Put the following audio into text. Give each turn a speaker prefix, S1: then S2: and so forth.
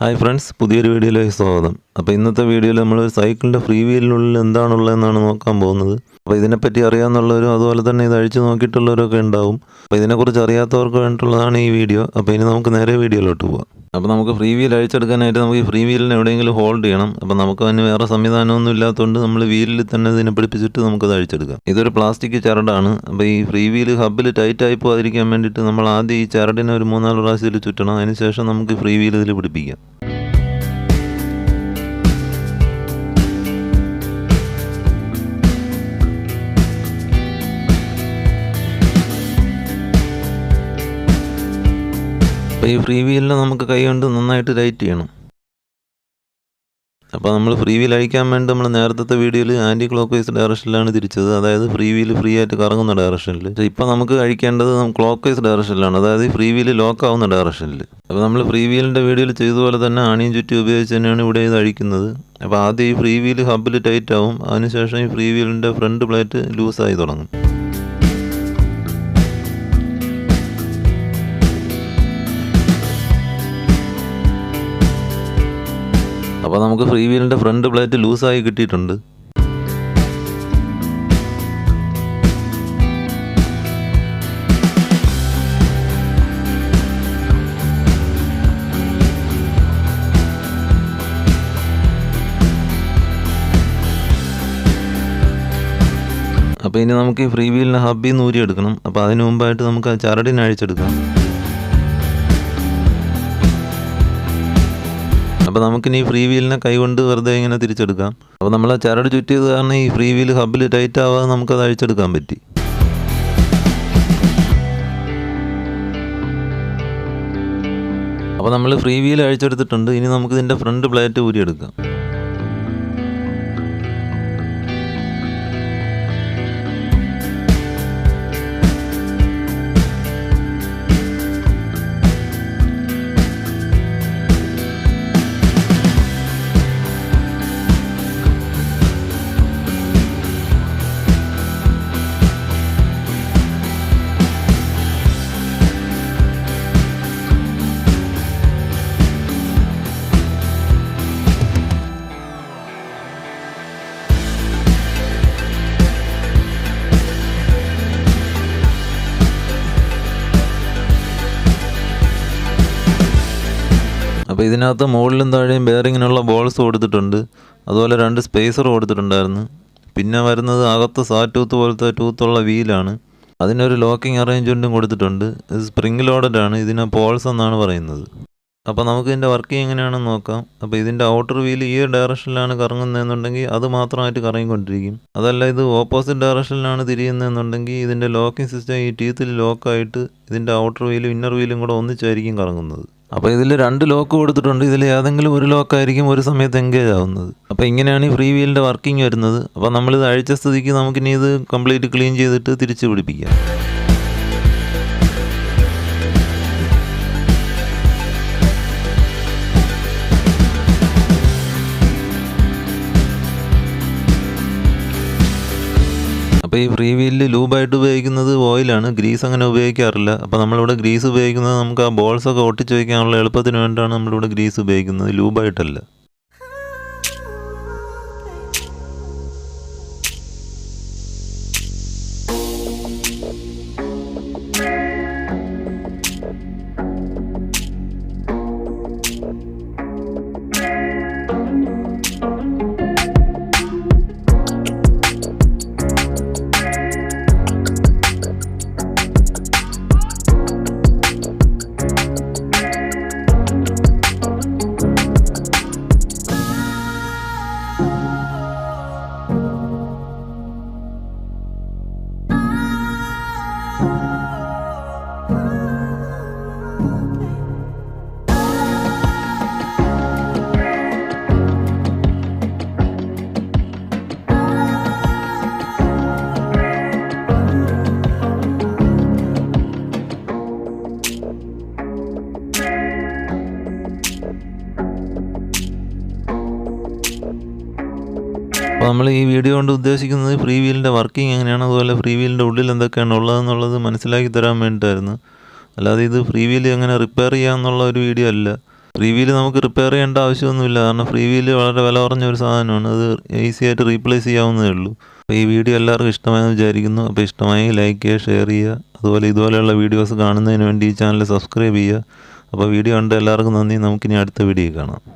S1: Hi friends, പുതിയൊരു വീഡിയോയിലേക്ക് സ്വാഗതം. അപ്പോൾ ഇന്നത്തെ വീഡിയോയിൽ നമ്മൾ സൈക്കിളിൻ്റെ ഫ്രീ വീലിനുള്ളിൽ എന്താണുള്ളതെന്നാണ് നോക്കാൻ പോകുന്നത്. അപ്പോൾ ഇതിനെപ്പറ്റി അറിയാമെന്നുള്ളവരും അതുപോലെ തന്നെ ഇത് അഴിച്ചു നോക്കിയിട്ടുള്ളവരൊക്കെ ഉണ്ടാവും. അപ്പോൾ ഇതിനെക്കുറിച്ച് അറിയാത്തവർക്ക് വേണ്ടിയിട്ടുള്ളതാണ് ഈ വീഡിയോ. അപ്പോൾ ഇനി നമുക്ക് നേരെ വീഡിയോയിലോട്ട് പോകാം. അപ്പോൾ നമുക്ക് ഫ്രീ വീൽ അഴിച്ചെടുക്കാനായിട്ട് നമുക്ക് ഈ ഫ്രീ വീലിനെ എവിടെയെങ്കിലും ഹോൾഡ് ചെയ്യണം. അപ്പോൾ നമുക്ക് അതിന് വേറെ സംവിധാനമൊന്നും ഇല്ലാത്തതുകൊണ്ട് നമ്മൾ വീലിൽ തന്നെ ഇതിനെ പിടിപ്പിച്ചിട്ട് നമുക്കത് അഴിച്ചെടുക്കാം. ഇതൊരു പ്ലാസ്റ്റിക് ചരടാണ്. അപ്പോൾ ഈ ഫ്രീ വീൽ ഹബ്ബിൽ ടൈറ്റായി പോകാതിരിക്കാൻ വേണ്ടിയിട്ട് നമ്മൾ ആദ്യം ഈ ചരടിനെ ഒരു 3-4 പ്രാവശ്യത്തിൽ ചുറ്റണം. അതിന് ശേഷം നമുക്ക് ഫ്രീ വീൽ ഇതിൽ പിടിപ്പിക്കാം. അപ്പോൾ ഈ ഫ്രീ വീലിനെ നമുക്ക് കൈ കൊണ്ട് നന്നായിട്ട് ടൈറ്റ് ചെയ്യണം. അപ്പോൾ നമ്മൾ ഫ്രീ വീൽ അഴിക്കാൻ വേണ്ടി നമ്മൾ നേരത്തെ വീഡിയോയിൽ ആൻറ്റി ക്ലോക്ക് വൈസ് ഡയറക്ഷനിലാണ് തിരിച്ചത്, അതായത് ഫ്രീ വീൽ ഫ്രീ ആയിട്ട് കറങ്ങുന്ന ഡയറക്ഷനിൽ. ഇപ്പോൾ നമുക്ക് അഴിക്കേണ്ടത് ക്ലോക്ക് വൈസ് ഡയറക്ഷനിലാണ്, അതായത് ഫ്രീ വീൽ ലോക്ക് ആവുന്ന ഡയറക്ഷനിൽ. അപ്പോൾ നമ്മൾ ഫ്രീ വീലിൻ്റെ വീഡിയോയിൽ ചെയ്തതുപോലെ തന്നെ ആണിയും ചുറ്റി ഉപയോഗിച്ച് തന്നെയാണ് ഇവിടെ ഇത് അഴിക്കുന്നത്. അപ്പോൾ ആദ്യം ഈ ഫ്രീ വീൽ ഹബ്ബിൽ ടൈറ്റ് ആവും, അതിനുശേഷം ഈ ഫ്രീ വീലിൻ്റെ ഫ്രണ്ട് പ്ലേറ്റ് ലൂസായി തുടങ്ങും. അപ്പോൾ നമുക്ക് ഫ്രീ വീലിൻ്റെ ഫ്രണ്ട് പ്ലേറ്റ് ലൂസായി കിട്ടിയിട്ടുണ്ട്. അപ്പോൾ ഇനി നമുക്ക് ഈ ഫ്രീ വീലിനെ ഹബ്ബിൽ നിന്ന് ഊരിയെടുക്കണം. അപ്പോൾ അതിന് മുമ്പായിട്ട് നമുക്ക് ആ ചരടിനെ അഴിച്ചെടുക്കാം. അപ്പോൾ നമുക്കിനി ഈ ഫ്രീ വീലിനെ കൈകൊണ്ട് വെറുതെ ഇങ്ങനെ തിരിച്ചെടുക്കാം. അപ്പോൾ നമ്മൾ ആ ചരട് ചുറ്റിയത് കാരണം ഈ ഫ്രീ വീൽ ഹബ്ബിൽ ടൈറ്റ് ആവാതെ നമുക്കത് അഴിച്ചെടുക്കാൻ പറ്റി. അപ്പോൾ നമ്മൾ ഫ്രീ വീൽ അഴിച്ചെടുത്തിട്ടുണ്ട്. ഇനി നമുക്കിതിൻ്റെ ഫ്രണ്ട് പ്ലേറ്റ് ഊരിയെടുക്കാം. അപ്പോൾ ഇതിനകത്ത് മുകളിലും താഴെയും ബെയറിങ്ങിനുള്ള ബോൾസ് കൊടുത്തിട്ടുണ്ട്, അതുപോലെ 2 സ്പേസർ കൊടുത്തിട്ടുണ്ടായിരുന്നു. പിന്നെ വരുന്നത് അകത്ത് സാറ്റൂത്ത് പോലത്തെ ടൂത്തുള്ള വീലാണ്. അതിനൊരു ലോക്കിംഗ് അറേഞ്ച്മെൻറ്റും കൊടുത്തിട്ടുണ്ട്. ഇത് സ്പ്രിംഗ് ലോഡഡ് ആണ്, ഇതിനെ പോൾസ് എന്നാണ് പറയുന്നത്. അപ്പോൾ നമുക്ക് ഇതിൻ്റെ വർക്കിംഗ് എങ്ങനെയാണെന്ന് നോക്കാം. അപ്പോൾ ഇതിൻ്റെ ഔട്ടർ വീൽ ഈ ഡയറക്ഷനിലാണ് കറങ്ങുന്നതെന്നുണ്ടെങ്കിൽ അത് മാത്രമായിട്ട് കറങ്ങിക്കൊണ്ടിരിക്കും. അതല്ല ഇത് ഓപ്പോസിറ്റ് ഡയറക്ഷനിലാണ് തിരിയുന്നതെന്നുണ്ടെങ്കിൽ ഇതിൻ്റെ ലോക്കിംഗ് സിസ്റ്റം ഈ ടീത്തിൽ ലോക്കായിട്ട് ഇതിൻ്റെ ഔട്ടർ വീലും ഇന്നർ വീലും കൂടെ ഒന്നിച്ചായിരിക്കും കറങ്ങുന്നത്. അപ്പോൾ ഇതിൽ 2 ലോക്ക് കൊടുത്തിട്ടുണ്ട്. ഇതിൽ ഏതെങ്കിലും ഒരു ലോക്കായിരിക്കും ഒരു സമയത്ത് എൻഗേജ് ആവുന്നത്. അപ്പോൾ ഇങ്ങനെയാണ് ഈ ഫ്രീ വീലിൻ്റെ വർക്കിംഗ് വരുന്നത്. അപ്പോൾ നമ്മളിത് അഴിച്ച സ്ഥിതിക്ക് നമുക്കിനി ഇത് കംപ്ലീറ്റ് ക്ലീൻ ചെയ്തിട്ട് തിരിച്ച് പിടിപ്പിക്കാം. അപ്പോൾ ഈ ഫ്രീ വീലിൽ ലൂബായിട്ട് ഉപയോഗിക്കുന്നത് ഓയിലാണ്, ഗ്രീസ് അങ്ങനെ ഉപയോഗിക്കാറില്ല. അപ്പോൾ നമ്മളിവിടെ ഗ്രീസ് ഉപയോഗിക്കുന്നത് നമുക്ക് ആ ബോൾസൊക്കെ ഒട്ടിച്ച് വയ്ക്കാനുള്ള എളുപ്പത്തിന് വേണ്ടിയാണ് നമ്മളിവിടെ ഗ്രീസ് ഉപയോഗിക്കുന്നത്, ലൂബായിട്ടല്ല. അപ്പോൾ നമ്മൾ ഈ വീഡിയോ കൊണ്ട് ഉദ്ദേശിക്കുന്നത് ഫ്രീ വീലിൻ്റെ വർക്കിംഗ് എങ്ങനെയാണ്, അതുപോലെ ഫ്രീ വീലിൻ്റെ ഉള്ളിൽ എന്തൊക്കെയാണ് ഉള്ളതെന്നുള്ളത് മനസ്സിലാക്കി തരാൻ വേണ്ടിയിട്ടായിരുന്നു. അല്ലാതെ ഇത് ഫ്രീ വീൽ എങ്ങനെ റിപ്പയർ ചെയ്യാമെന്നുള്ള ഒരു വീഡിയോ അല്ല. ഫ്രീ വീല് നമുക്ക് റിപ്പയർ ചെയ്യേണ്ട ആവശ്യമൊന്നുമില്ല, കാരണം ഫ്രീ വീല് വളരെ വില കുറഞ്ഞ ഒരു സാധനമാണ്. അത് ഈസി ആയിട്ട് റീപ്ലേസ് ചെയ്യാവുന്നതേ ഉള്ളൂ. അപ്പോൾ ഈ വീഡിയോ എല്ലാവർക്കും ഇഷ്ടമായെന്ന് വിചാരിക്കുന്നു. അപ്പോൾ ഇഷ്ടമായി ലൈക്ക് ചെയ്യുക, ഷെയർ ചെയ്യുക. അതുപോലെ ഇതുപോലെയുള്ള വീഡിയോസ് കാണുന്നതിന് വേണ്ടി ഈ ചാനൽ സബ്സ്ക്രൈബ് ചെയ്യുക. അപ്പോൾ വീഡിയോ കണ്ട എല്ലാവർക്കും നന്ദി. നമുക്കിനി അടുത്ത വീഡിയോ കാണാം.